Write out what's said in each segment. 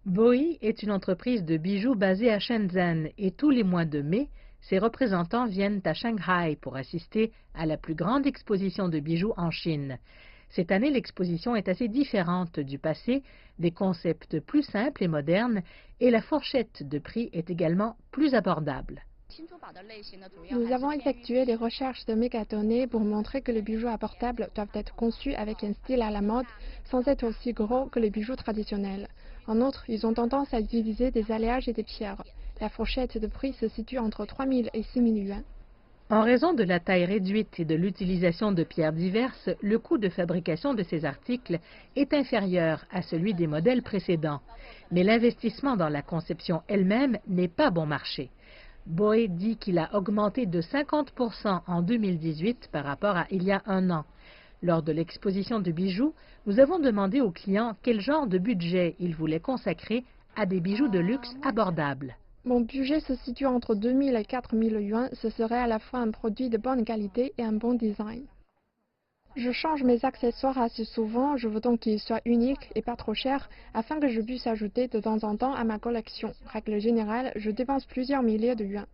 Bowie est une entreprise de bijoux basée à Shenzhen et tous les mois de mai, ses représentants viennent à Shanghai pour assister à la plus grande exposition de bijoux en Chine. Cette année, l'exposition est assez différente du passé, des concepts plus simples et modernes, et la fourchette de prix est également plus abordable. Nous avons effectué des recherches de mégadonnées pour montrer que les bijoux abordables doivent être conçus avec un style à la mode sans être aussi gros que les bijoux traditionnels. En outre, ils ont tendance à utiliser des alliages et des pierres. La fourchette de prix se situe entre 3 000 et 6 000 yuans. En raison de la taille réduite et de l'utilisation de pierres diverses, le coût de fabrication de ces articles est inférieur à celui des modèles précédents. Mais l'investissement dans la conception elle-même n'est pas bon marché. Bowie dit qu'il a augmenté de 50% en 2018 par rapport à il y a un an. Lors de l'exposition de bijoux, nous avons demandé aux clients quel genre de budget ils voulaient consacrer à des bijoux de luxe abordables. Mon budget se situe entre 2 000 et 4 000 yuans. Ce serait à la fois un produit de bonne qualité et un bon design. Je change mes accessoires assez souvent, je veux donc qu'ils soient uniques et pas trop chers, afin que je puisse ajouter de temps en temps à ma collection. Règle générale, je dépense plusieurs milliers de yuans.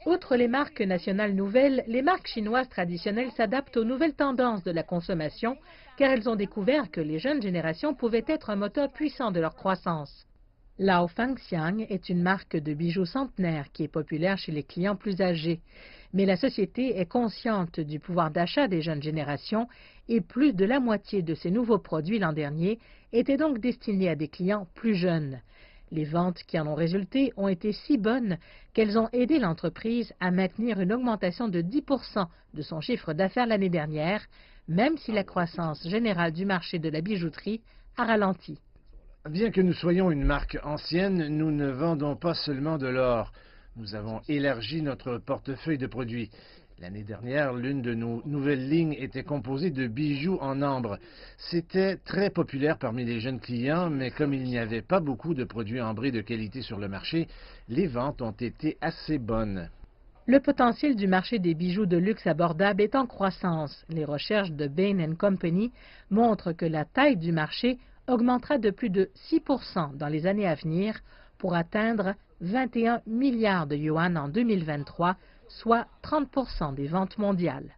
Outre les marques nationales nouvelles, les marques chinoises traditionnelles s'adaptent aux nouvelles tendances de la consommation, car elles ont découvert que les jeunes générations pouvaient être un moteur puissant de leur croissance. Lao Fangxiang est une marque de bijoux centenaire qui est populaire chez les clients plus âgés. Mais la société est consciente du pouvoir d'achat des jeunes générations et plus de la moitié de ces nouveaux produits l'an dernier étaient donc destinés à des clients plus jeunes. Les ventes qui en ont résulté ont été si bonnes qu'elles ont aidé l'entreprise à maintenir une augmentation de 10% de son chiffre d'affaires l'année dernière, même si la croissance générale du marché de la bijouterie a ralenti. Bien que nous soyons une marque ancienne, nous ne vendons pas seulement de l'or. Nous avons élargi notre portefeuille de produits. L'année dernière, l'une de nos nouvelles lignes était composée de bijoux en ambre. C'était très populaire parmi les jeunes clients, mais comme il n'y avait pas beaucoup de produits ambrés de qualité sur le marché, les ventes ont été assez bonnes. Le potentiel du marché des bijoux de luxe abordables est en croissance. Les recherches de Bain & Company montrent que la taille du marché augmentera de plus de 6% dans les années à venir pour atteindre 21 milliards de yuan en 2023, soit 30% des ventes mondiales.